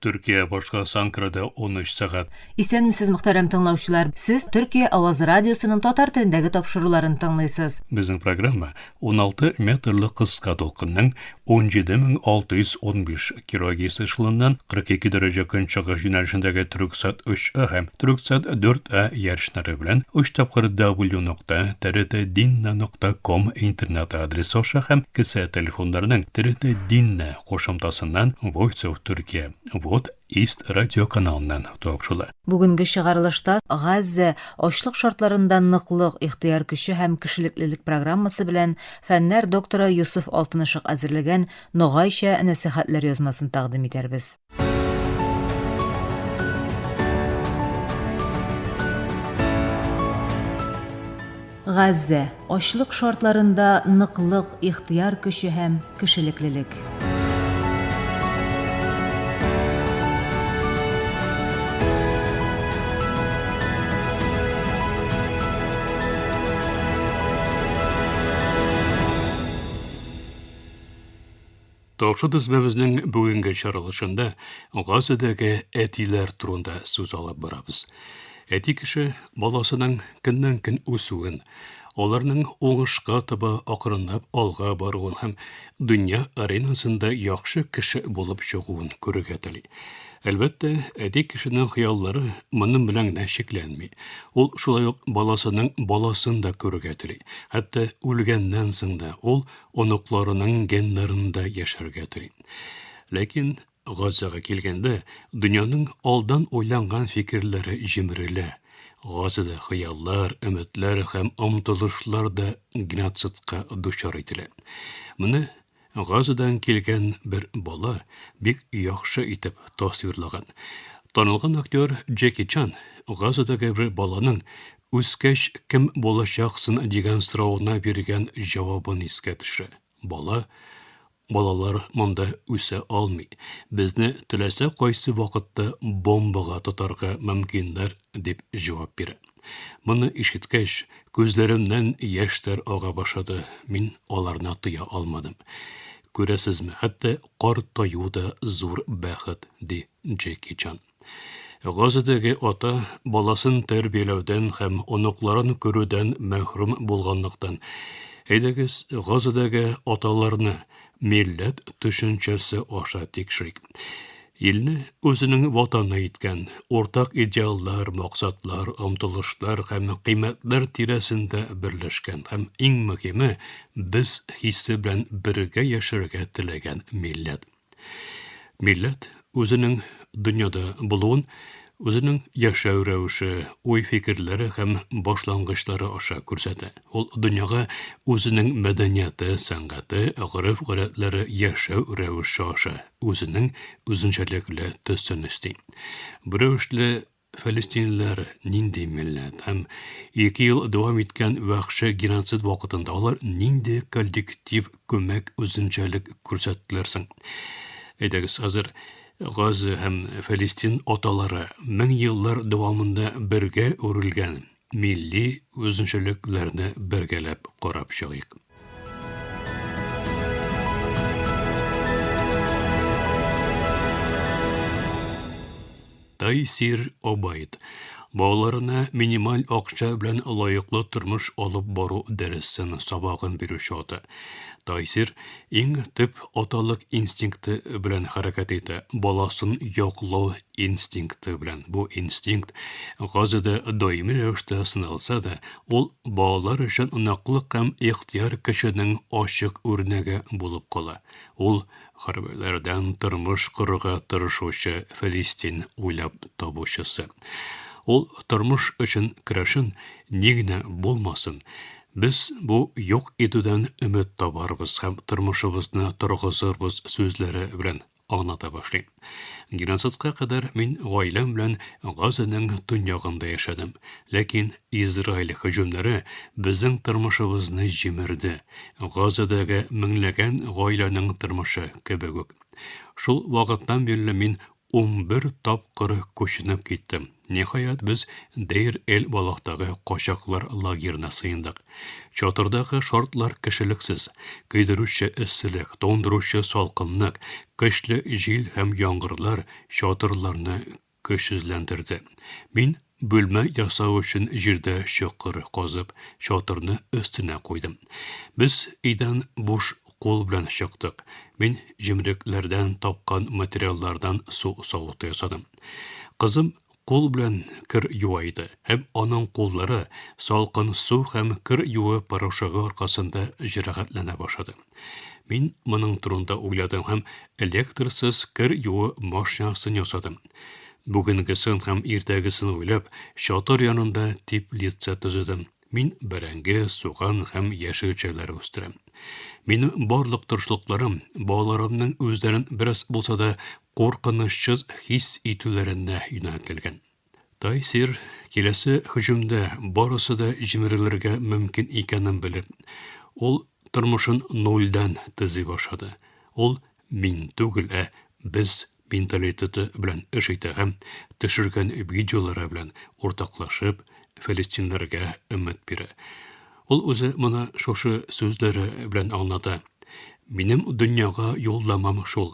Türkiye başka Sankra'da 13 saat. Исәнмесез, мөхтәрәм тыңлаучылар. Сез Төркия аваз радиосының татар телендәге тапшыруларын тыңлыйсыз. Bizim программа 16 метрлы кыска толкынның 17615 килогерц ышылыннан 42 дәрәҗә көнчыгыш юнәлешендәге Түрксат 3А һәм Түрксат 4А ярышлары белән 3 тапкыр w.trdinna.com интернет адресы аша һәм кесә телефоннарының TRT Dinna кушымтасыннан Voice of Turkey Вот East радио каналыннан тапшыла. Бүгенге чыгарылышта Газза ачлык шартларында ныклык, ихтыяр көче һәм кешелеклелек программасы белән фәннәр докторы Юсуф Алтынышык әзерләгән Ногайча нәсихәтләр язмасын тәкъдим итәрбез. Газза ачлык шартларында ныклык, ихтыяр көче һәм кешелеклелек. Тапшы тезбебезнең бүгенге чаралышында Газадагы әтиләр турында сүз алып барабыз. Әти кеше баласының көннән-көн үсүен, аларның уңышка таба акрынлап алга баруын һәм дөнья аренасында яхшы кеше булып чыгуын күрергә тели. Әлбәттә, әти кешенең хыяллары моның белән генә шикләнми. Ул шулай ук баласының баласын да күрергә тели. Хәтта үлгәннән соң да ул оныкларының геннарында яшәргә тели. Ләкин Газага килгәндә, дөньяның алдан уйланган фикерләре җимерелә. Газада хыяллар, өметләр һәм омтылышлар да геноцидка дучар ителә. Моны Газадан килгән бер бала бик яхшы итеп тасвирлаган. Танылган актер Джеки Чан Газадагы бер баланың үскәч кем булачаксың дигән соравына биргән җавабын искә төшерә. Балалар монда үсә алмый. Безне теләсә кайсы вакытта бомбага тотарга мөмкиннәр дип җавап бирә. Моны ишеткәч, күзләремнән яшьләр ага башлады. Мин аларны тыя алмадым. Күрәсезме, хәтта кар таю да зур бәхет, ди Джеки Чан. Газадагы ата баласын тәрбияләүдән һәм оныкларын күрүдән мәхрүм булганлыктан. Әйдәгез, Газадагы аталарны милләт төшенчәсе аша тикшерик. Илне үзенең ватаны иткән уртак идеаллар, максатлар, омтылышлар һәм кыйммәтләр тирәсендә берләшкән һәм иң мөһиме без хиссе белән бергә яшәргә теләгән милләт. Милләт үзенең дөньяда булуын үзенең яшәү рәвеше, уй-фикерләре һәм башлангычлары аша күрсәтә. Ул дөньяга үзенең мәдәнияте, сәнгате, гырыф-гадәтләре, яшәү рәвеше аша үзенең үзенчәлекле төсен өсти. Бу рәвешле фәлестинлеләр нинди милләт һәм 2 ел дәвам иткән вахшы геноцид вакытында алар нинди коллектив күмәк үзенчәлек күрсәттеләр соң. Әйдәгез, хәзер Газа һәм Фәлестин аталары 1000 еллар дәвамында бергә үрелгән милли үзенчәлекләрне бергәләп карап чыгыйк. Тайсир Обайд балаларына минималь акча белән лаеклы тормыш алып бару дәресен сабагын бирүче ата. Тайсир иң төп аталык инстинкты белән хәрәкәт итә, баласын яклау инстинкты белән. Бу инстинкт Газада даими рәвештә сыналса да, ул балалар өчен ныклык һәм ихтыяр көченең ачык үрнәге булып кала. Ул хәрбәләрдән тормыш корырга тырышучы Фәлестин уйлап табучысы. Ул тормыш өчен көрәшен нигенә булмасын. Без бу юк итүдән өмет табарбыз һәм тормышыбызны торгызырбыз сүзләре белән аңлата башлый. Геноцидка кадәр мин гаиләм белән Газаның төньягында яшәдем. Ләкин Израиль һөҗүмнәре безнең тормышыбызны җимерде. Газадагы меңләгән гаиләнең тормышы кебек үк. Шул вакыттан бирле мин 11 тапкыр көченеп киттем. Ниһаят без Дейр эл балактагы качаклар лагерына сыендык. Чатырдагы шартлар кешелексез, көйдерүче эсселек, тондыручы салкынлык, көчле җил һәм яңгырлар чатырларны көчсезләндерде. Мин бүлмә ясау өчен җирдә чокыр казып, чатырны өстенә куйдым. Без өйдән буш кул белән чыктык. Мин җимрекләрдән тапкан материаллардан су савыты ясадым. Кызым кул белән кер юа иде, һәм аның куллары салкын су һәм кер юы порошогы аркасында җәрәхәтләнә башлады. Мин моның турында уйладым һәм электрсыз кер юы машинасын ясадым. Бүгенгесен һәм иртәгесен уйлап, чатыр янында теплица төзедем. Мин бәрәңге, суган һәм яшелчәләр үстерәм. Минем барлык тырышлыкларым балаларымның үзләрен бераз булса да куркынычсыз хис итүләренә юнәлтелгән. Тайсир киләсе һөҗүмдә барысы да җимерелергә мөмкин икәнен белеп, ул тормышын нольдан төзи башлады. Ул мин түгел, без менталитеты белән эш итә һәм төшергән видеолары белән уртаклашып, фәлестинләргә өмет бирә. Ул үзе моны шушы сүзләре белән аңлата. Минем дөньяга юлламам шул.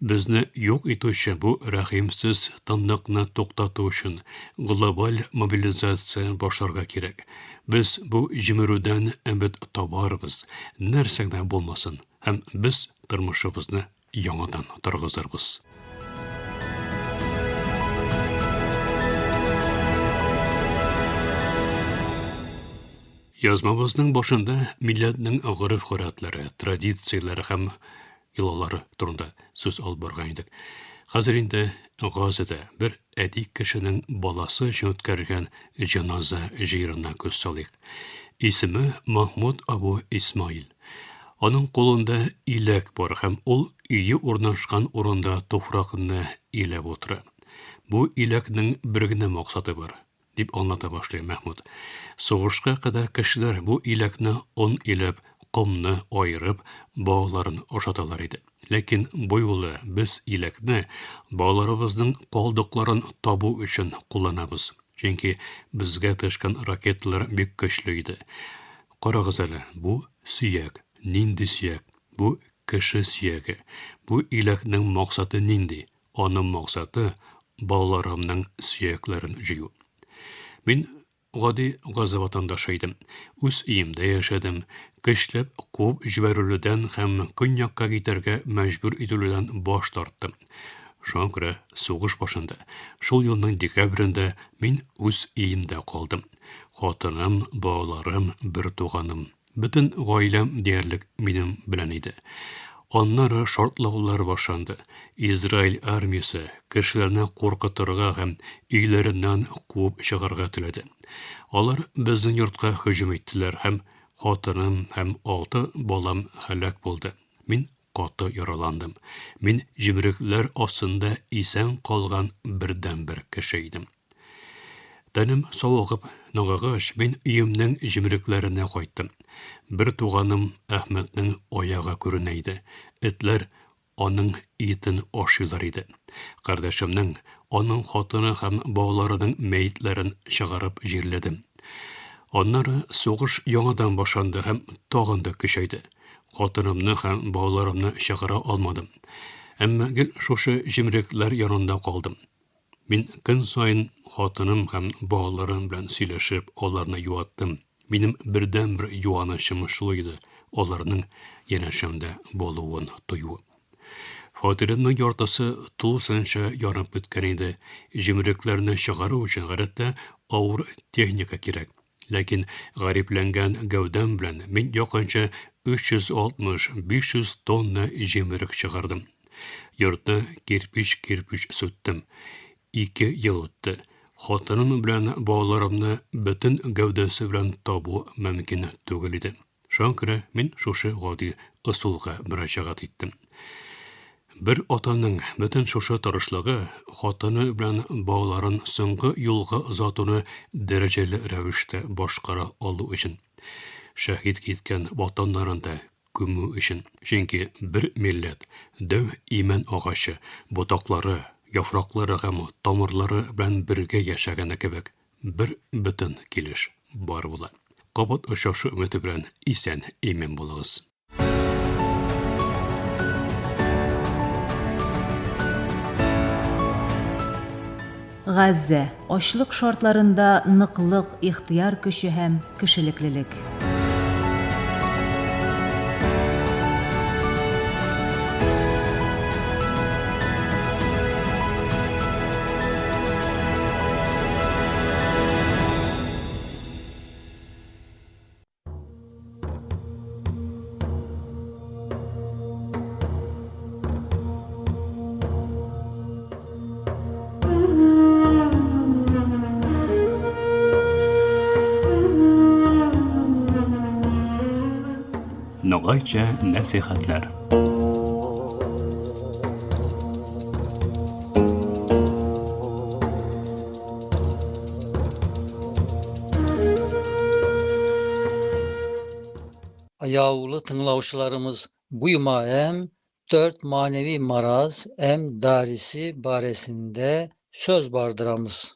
Безне юк итүче бу рәхимсез тынлыкны туктату өчен глобаль мобилизация башларга кирәк. Без бу җимерүдән әмбет табарбыз, нәрсә генә булмасын, һәм без тормышыбызны яңадан торгызырбыз. Язмабызның башында милләтнең гырыф-гадәтләре, традицияләре һәм йолалары турында сүз алып барган идек. Хәзер инде Газада бер әдик кешенең баласы өчен үткәргән җаназа җыерына күз салыйк. Исеме Махмуд Абу Исмаил. Аның кулында иләк бар һәм ул өйе урнашкан урында туфракны иләп утыра. Бу иләкнең бер генә максаты бар, дип аңлата башлый Мәхмүд. Сугышка кадәр кешеләр бу иләкне он иләп, комны айырып, балаларын ашаталар иде. Ләкин бу юлы без иләкне балаларыбызның калдыкларын табу өчен кулланабыз. Чөнки безгә төшкән ракеталар бик көчле иде. Карагыз әле, бу сөяк, нинди сөяк? Бу кеше сөяге. Бу иләкнең максаты нинди? Аның максаты балаларымның сөякләрен җыю. Мин гади Газа ватандашы идем. Үз өемдә яшәдем. Көчләп куып җибәрүледән һәм көньякка китәргә мәҗбүр ителүдән баш тарттым. Шуңа күрә сугыш башында, шул елның декабрендә мин үз өемдә калдым. Хатыным, балаларым, бер туганым, бөтен гаиләм диярлек минем белән иде. Аннары шартлаулар башланды. Израиль армиясе кешеләрне куркытырга һәм өйләреннән куып чыгарга теләде. Алар безнең йортка һөҗүм иттеләр һәм хатыным һәм 6 балам һәлак булды. Мин каты яраландым. Мин җимрекләр астында исән калган бердән-бер кеше идем. Тәнем савыгып ныгыгач, мин өемнең җимрекләренә кайттым. Бер туганым Әхмәтнең аягы күренә иде. Этләр аның итен ашыйлар иде. Кардәшемнең, аның хатыны һәм балаларының мәйетләрен чыгарып җирләдем. Аннары сугыш яңадан башланды һәм тагын да көчәйде. Хатынымны һәм балаларымны чыгара алмадым. Әмма гел шушы җимрекләр янында калдым. Мин көн сайын хатыным һәм балаларым белән сөйләшеп, аларны юаттым. Минем бердән-бер юанычым шул иде, аларның янәшәмдә булуын тою. Фатирымның яртысы тулысынча ярып беткән иде. Җимрекләрне чыгару өчен гадәттә авыр техника кирәк. Ләкин гарипләнгән гәүдәм белән мин якынча 360-500 тонна җимерек чыгардым. Йортны кирпич сүттем. 2 ел үтте. Хатыным белән балаларымны бөтен гәүдәсе белән табу мөмкин түгел иде. Шуңа күрә мин шушы гади ысулга мөрәҗәгать иттем. Бер атаның бөтен шушы тырышлыгы хатыны белән балаларын соңгы юлга озатуны дәрәҗәле рәвештә башкара алу өчен. Шәһид киткән ватаннарында күмү өчен. Чөнки бер милләт, дәү имән агачы, ботаклары, яфраклары һәм тамырлары белән бергә яшәгәне кебек бер бөтен килеш бар була. Кабат ошашу өмете белән исән имин булыгыз. Газзе ачлык шартларында ныклык, ихтыяр көче һәм кешелеклелек. Ногайча нәсихәтләр. Ayağılı tınlavuşlarımız bu yuma hem 4 manevi maraz hem darisi baresinde söz bardıramız.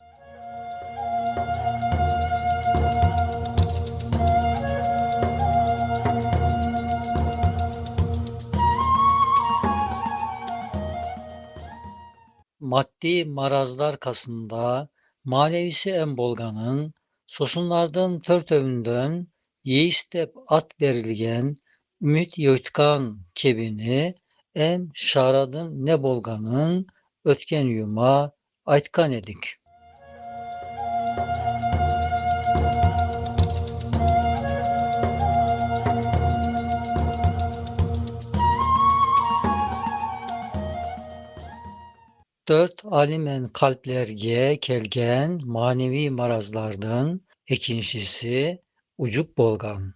Maddi marazlar kasında manevisi en bolganın sosunlardan törtövünden yeistep at berilgen ümit yoytkan kebini em şaradın ne bolganın ötken yuma aytkan edik. Dört alimen kalplerge kelgen manevi marazlardan ikincisi ucup bolgan.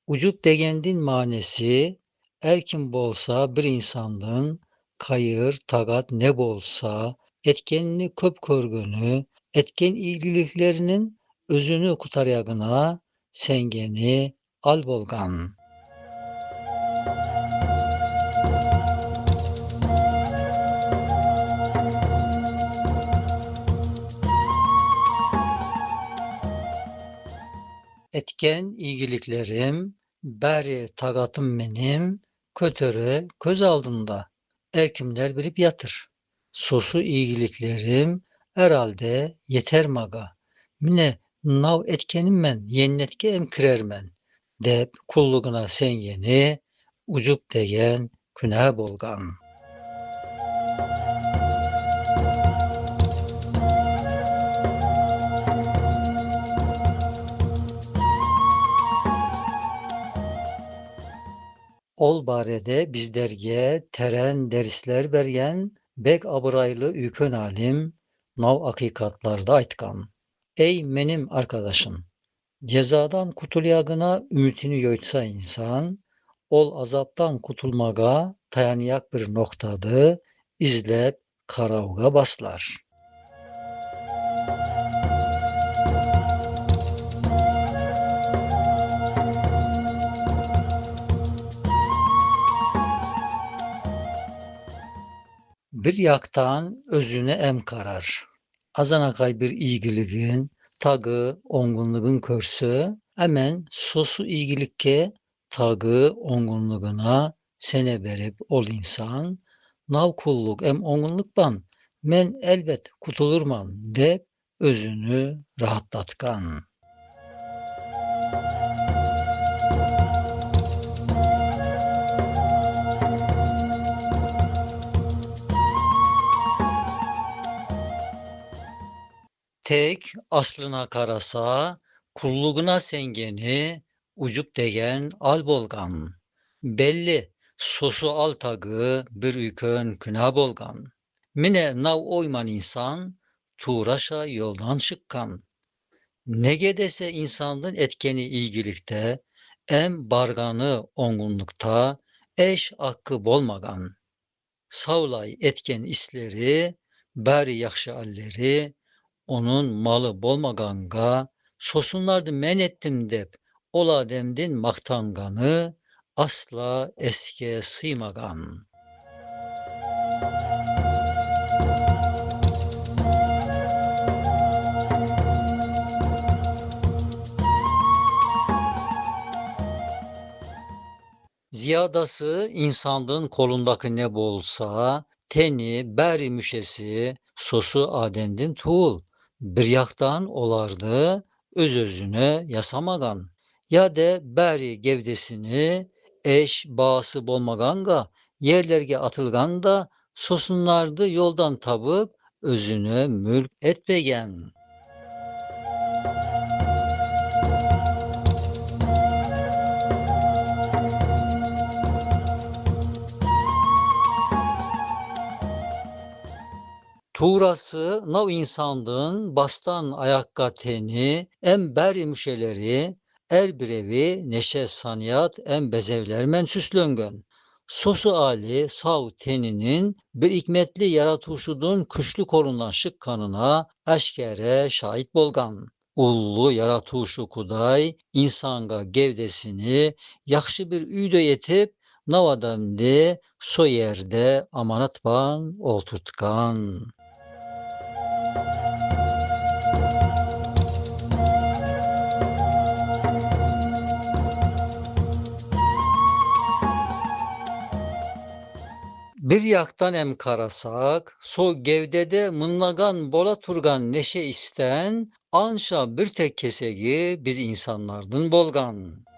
Ucup degendin manesi erkin bolsa bir insandın kayır, tagat ne bolsa etkenini köp körgünü, etken iyiliklerinin özünü kutaryagına sengeni al bolgan. Etken iyiliklerim, bari tagatım benim, kötöre köz aldında, erkimler bilip yatır. Sosu iyiliklerim, herhalde yeter maga. Mine nav etkenim men, yennetke em kirermen, dep kulluğuna sen yeni, ucup degen küne bolgan. Ol barede bizlerge teren dersler bergen bek abıraylı ükön alim nav hakikatlarda aytkan. Ey menim arkadaşım, cezadan kutulyagına ümitini yoytsa insan, ol azaptan kutulmaga tayaniyak bir noktadı, izlep karavga baslar. Bir yaktan özüne em karar. Azanakay bir iyigiliğin, tagı, ongunluğun körsü, hemen sosu iyigilikke tagı, ongunluğuna sene berip ol insan, nav kulluk em ongunluktan men elbet kutulurman dep özünü rahatlatkan. Tek aslına karasa, kulluğuna sengeni, ucup degen al bolgan. Belli sosu al tagı, bir ükön küna bolgan. Mine nav oyman insan, tuğraşa yoldan çıkkan. Ne gedese insanlığın etkeni iyigilikte, em barganı ongunlukta, eş hakkı bolmagan. Savlay etken isleri, bari yakşı alleri, onun malı bolmaganga, sosunlardı men ettim dep, ola demdin maktanganı, asla eske sıymagan. Ziyadası insanlığın kolundaki ne bolsa, teni, beri müşesi, sosu Adem'den tuğul. Bir yaktan olardı, öz özüne yasamagan. Ya de beri gevdesini, eş, bağısı bolmaganga, yerlerge atılgan da, sosunlardı yoldan tabıp, özüne mülk etmegen. Tuğrası nav insandığın bastan ayakka teni, em beri müşeleri, er birevi neşe saniyat em bezevlermen süslöngön. Sosu ali sav teninin bir hikmetli yaratuşudun küşlü korunan şık kanına eşkere şahit bolgan. Ullu yaratuşu kuday insanga gevdesini yakşı bir üyde yetip navadamdi so yerde amanatban olturtkan. Bir yaktan em karasak, so gevdede mınlagan bola turgan neşe isten, anşa bir tek kesegi biz insanlardın bolgan.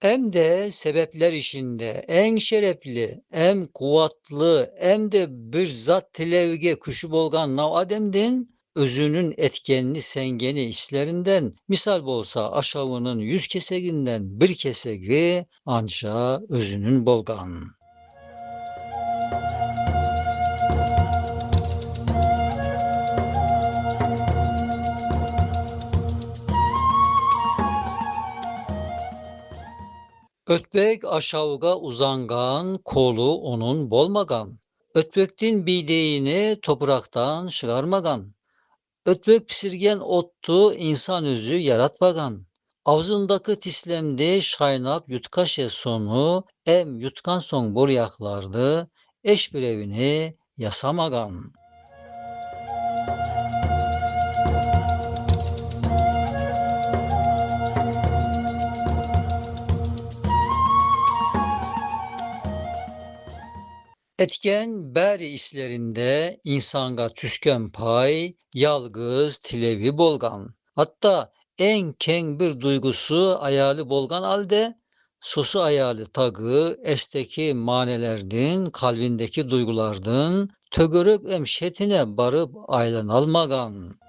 Hem de sebepler işinde en şerefli, em kuvvetli, em de bir zat tilevge kuşu bolgan nav ademdin, özünün etkenli sengeni işlerinden, misal bolsa aşavının 100 keseginden bir kesegi anca özünün bolgan. Ötbek aşağıga uzangan, kolu onun bolmagan. Ötbektin bideğini topraktan çıkarmagan. Ötbek pişirgen ottu insan özü yaratmagan. Avzındaki tislemde şaynap yutkaşe sonu, em yutkan son boryaklardı, eş bir evini yasamagan. Etken beri işlerinde insanga tüsken pay, yalgız tilevi bolgan. Hatta en ken bir duygusu ayali bolgan halde, sosu ayali tagı esteki manelerdin, kalbindeki duygulardın, tögörük emşetine barıp aylan almagan.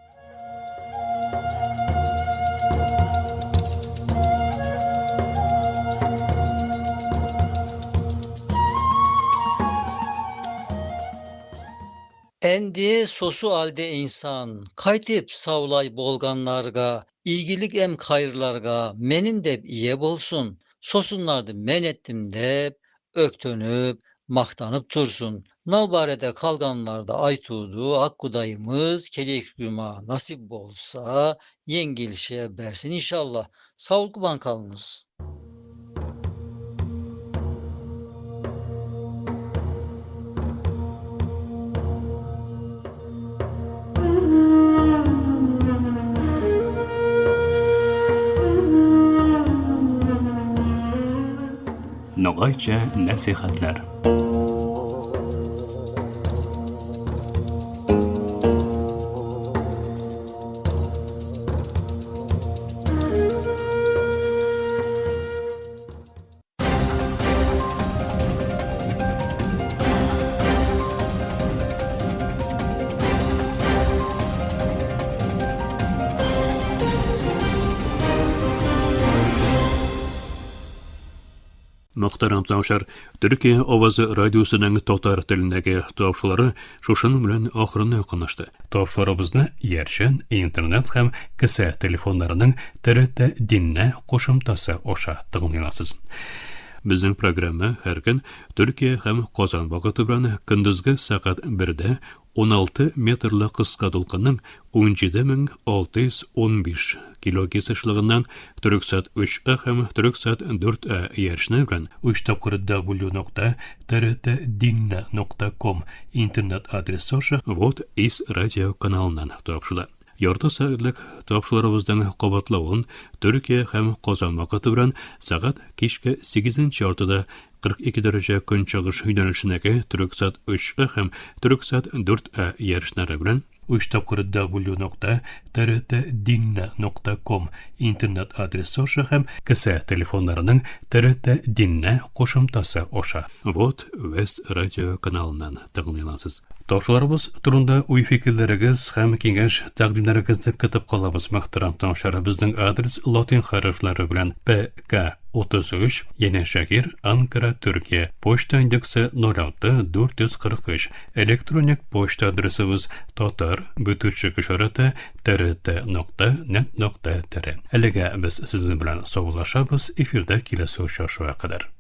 Endi sosu alde insan, kaytip savlay bolganlarga, ilgilik em hayırlarga, menin dep iye bolsun. Sosunlardı men ettim dep, öktönüp, maktanıp tursun. Navbarede kalganlarda aytuğdu, akkudayımız, kelik yuma nasip bolsa, yengilşe bersin inşallah. Sağlıklı kalınız. Nogayça nasihatler. Muhtaram tamaşar, Türkiye Ovazı Radyosu'nun Tatar tilindagi topşulары şuşun bilen ahırına konuştu. Topşularımızda yerçen internet hem kısa telefonlarının TRT dinle qoşumtası oşa tıgınılasız. Bizim programma her gün Türkiye hem Qozon vaqti bilan kunduzgi saat 1'de 16 метрлы кыска дулкынның 17615 кило кесешлыгыннан төрөксат 3 һәм төрөксат 4 ярышнаган uch.w.trt.dinna.com интернет адресы аша вот из радио каналынан тапшыла. Ярты сәгатьлек тапшырыларыбыздан кабатлавын Төркия һәм Казан вакыты белән сәгать кичке 8 ортада 42 дәрәҗә көнчыгыш юнәлешенәге төрөксат 3 һәм төрөксат 4 ярышлары белән uch.w.trt.dinna.com интернет адресы аша һәм кесә телефоннарының TRT Dinna кушымтасы аша. Вот вес радио каналынан тыңлыйларсыз. Тапшырыларыбыз турында уй-фикерләрегез һәм киңәш тәкъдимнәрегезне көтеп калабыз. Мөхтәрәм тыңлаучылар, безнең адрес латин хәрефләре белән PK 33 Yeni Şehir, Ankara, Türkiye. Poçta indeksi 06443. Elektronik poçta adresimiz tatar_trt.net.tr. Әлегә без сезнең белән саулашабыз. Эфирдә киләсе очрашуга кадәр.